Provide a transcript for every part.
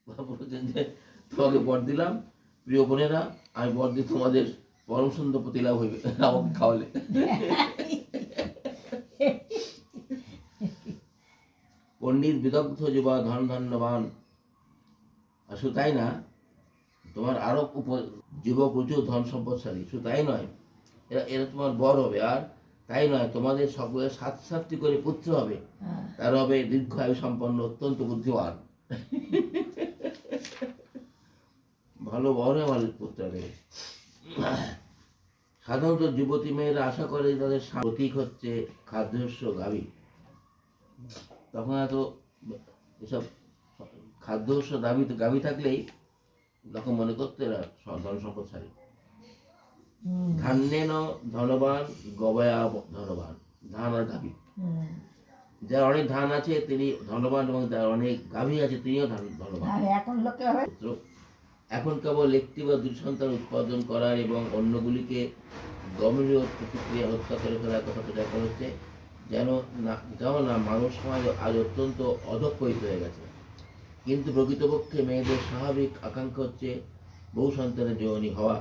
বলেছেন যে তোমাকে বর দিলাম প্রিয় বোনেরা, আমি বর দিই তোমাদের পরম সুন্দর প্রতি লাভ হইবে আমাকে খাওয়ালে। পণ্ডিত বিদগ্ধ যুবা ধন ধন্যবান। আর শুধু তাই না, তোমার আরো যুবক প্রচুর ধন সম্পদশালী। শুধু তাই নয়, এরা এরা তোমার বর হবে। আর তাই নয়, তোমাদের সকলের 7-7টি করে পুত্র হবে। তারা হবে দীর্ঘায়ু সম্পন্ন, অত্যন্ত বুদ্ধিমান। ভালো বর আমার পুত্র হবে। সাধারণত যুবতী মেয়েরা আশা করে তাদের প্রতীক হচ্ছে খাদ্যশস্য, গাভী। তখন এত এসব খাদ্যশস্য গাভী থাকলেই তখন মনে করতে এরা ধন সম্পদশালী। ধান্যেন ধনবান গবয়া ধনবান। ধান আর গাভী, যার অনেক ধান আছে তিনি ধনবান, এবং যার অনেক গাভী আছে তিনিও ধনবান। এখন কেবল একটি বা দুই সন্তান উৎপাদন করা এবং অন্যগুলিকে গমনীয় প্রতিক্রিয়া হত্যা করে ফেলার কথা প্রচার করা হচ্ছে, যেন না মানুষ সমাজ আজ অত্যন্ত অধঃপতিত হয়ে গেছে। কিন্তু প্রকৃতপক্ষে মেয়েদের স্বাভাবিক আকাঙ্ক্ষা হচ্ছে বহু সন্তানের জননী হওয়া।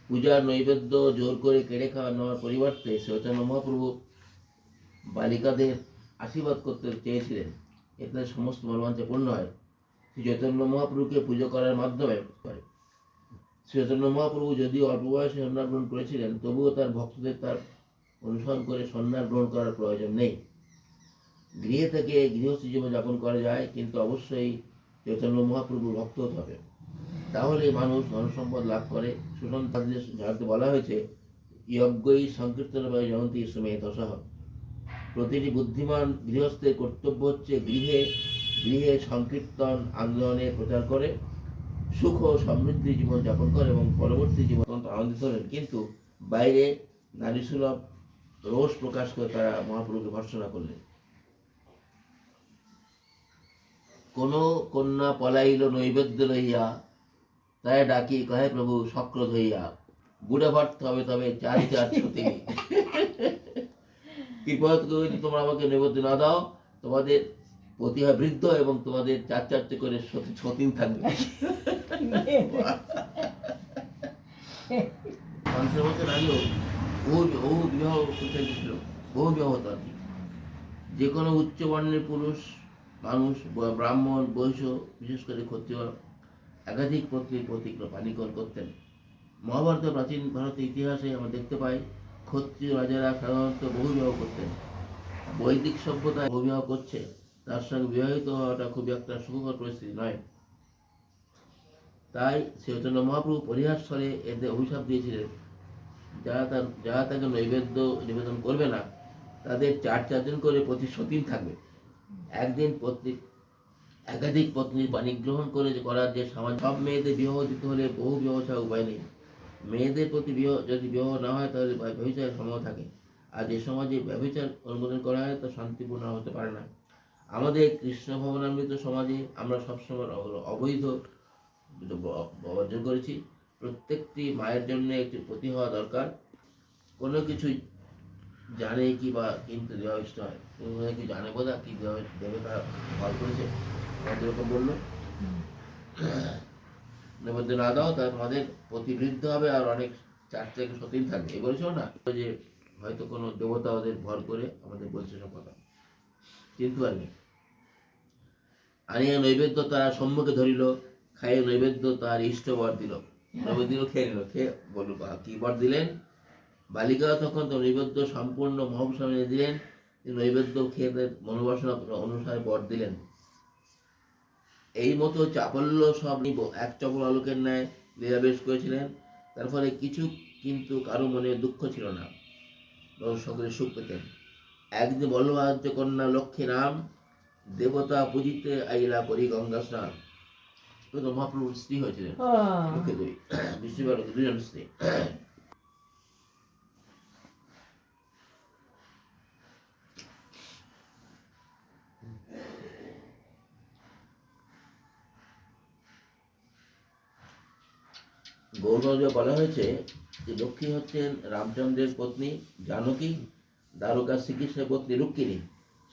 পূজার নৈবেদ্য জোর করে কেড়ে খাওয়া নেওয়ার পরিবর্তে চৈতন্য মহাপ্রভু বালিকাদের আশীর্বাদ করতে চেয়েছিলেন, এতে সমস্ত মনোবাঞ্ছা পূর্ণ হয়। শ্রী চৈতন্য মহাপ্রভুকে পুজো করার মাধ্যমে করে। চৈতন্য মহাপ্রভু যদিও অল্প বয়সে সন্ন্যাস গ্রহণ করেছিলেন, তবুও তার ভক্তদের তার অনুসরণ করে সন্ন্যাস গ্রহণ করার প্রয়োজন নেই। গৃহে থেকে গৃহস্থী জীবন যাপন করা যায়, কিন্তু অবশ্যই চৈতন্য মহাপ্রভুর ভক্ত হতে হবে। তাহলে মানুষ ধনসম্পদ লাভ করে। সুসন্তানদের জানতে বলা হয়েছে, যজ্ঞই সংকীর্তন জয়ন্তী সমে দশাহ। প্রতিটি বুদ্ধিমান গৃহস্থের কর্তব্য হচ্ছে গৃহে গৃহে সংকীর্তন আন্দোলনের প্রচার করে সুখ ও সমৃদ্ধি জীবন যাপন করে এবং পরবর্তী জীবন আনন্দিত হলেন। কিন্তু বাইরে নারী সুলভ রোষ প্রকাশ করে তারা মহাপ্রভুকে ভর্ৎসনা করলেন। কোন কন্যা পলাইল নৈবেদ্য লইয়া, তাই ডাকি কহে প্রভু সক্রোধ হইয়া। বুড়া ভাটতে হবে তবে 4 ছুতি। কৃপা করে তোমরা আমাকে নৈবেদ্য না দাও, তোমাদের পতি হয় বৃদ্ধ এবং তোমাদের 4 করে সতীন থাকবে। মানুষের মধ্যে আগেও বহু বিবাহ ছিল, বহু বিবাহ হতো আর কি। যে কোনো উচ্চ বর্ণের পুরুষ মানুষ, ব্রাহ্মণ, বৈশ্য, বিশেষ করে ক্ষত্রিয় একাধিক পত্নীর পানিকর করতেন। মহাভারত প্রাচীন ভারতের ইতিহাসে আমরা দেখতে পাই, ক্ষত্রিয় রাজারা সাধারণত বহু বিবাহ করতেন। বৈদিক সভ্যতায় বহু বিবাহ করছে, তার সঙ্গে বিবাহিত হওয়াটা খুবই একটা সুখকর পরিস্থিতি নয়। তাই চৈতন্য মহাপ্রভু পরিহাস স্বরে এদের অভিশাপ দিয়েছিলেন, যারা তাকে নৈবেদ্য নিবেদন করবে না, তাদের 4 করে প্রতি সতীন থাকবে। একদিন একাধিক পত্নীর পানি গ্রহণ করার যে সমাজ, সব মেয়েদের বিবাহ দিতে হলে বহু বিবাহ ছাড়া উপায় নেই। মেয়েদের প্রতি যদি বিবাহ না হয়, তাহলে ব্যভিচারের সম্ভাবনা থাকে। আর যে সমাজে ব্যভিচার অনুমোদন করা হয়, তা শান্তিপূর্ণ হতে পারে না। আমাদের কৃষ্ণ ভবনামৃত সমাজে আমরা সবসময় অবৈধ অর্জন করেছি। প্রত্যেকটি মায়ের জন্য একটি পতি হওয়া দরকার। কোনো কিছুই জানে কি বা কিন্তু দেওয়া ইষ্ট হয়, কি জানে বোধা কি দেবে, তারা ফল করেছে এরকম বললো। নৈবেদ্য না দাও, তাহলে তোমাদের প্রতিবৃদ্ধ হবে আর অনেক 4 সতীন থাকবে। এই বলছো না যে হয়তো কোনো দেবতা ওদের ভর করে আমাদের বলছে সব কথা, কিন্তু আর নেই। আনিয়া নৈবেদ্য তারা সম্মুখে ধরিল, খাইয়ে নৈবেদ্য তার ইষ্ট বর দিল। নৈবেদ্য খেয়ে নিল, খেয়ে বলল কি বর দিলেন। বালিকা তখন তো নৈবেদ্য সম্পূর্ণ মহাপুরুষ সামনে দিলেন, নৈবেদ্য খেয়ে মনোবাসনা অনুসারে বর দিলেন। এই মতো চাপল্য সব এক চপল আলোকের ন্যায় লীলাবেশ করেছিলেন। তার ফলে কিছু কিন্তু কারো মনে দুঃখ ছিল না, বরং সকলে সুখ পেতেন। একদিন বল্লভার্য কন্যা লক্ষ্মী নাম, দেবতা পূজিতে আইলা করি গঙ্গা স্নান। তো মহাপ্রভুর স্ত্রী হয়েছিলেন লক্ষ্মী দেবী, বিষ্ণুবার 2জন স্ত্রী। গৌরবঞ্জে বলা হয়েছে যে লক্ষ্মী হচ্ছেন রামচন্দ্রের পত্নী জানকী, দ্বারকা শ্রীকৃষ্ণের পত্নী রুক্মিণী।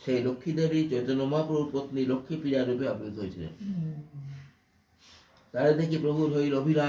সেই লক্ষ্মী দেবী চৈতন্য মহাপ্রভুর পত্নী লক্ষ্মী প্রিয়া রূপে আবির্ভূত হয়েছিলেন। তারা দেখি প্রভুর হইল অভিলাষ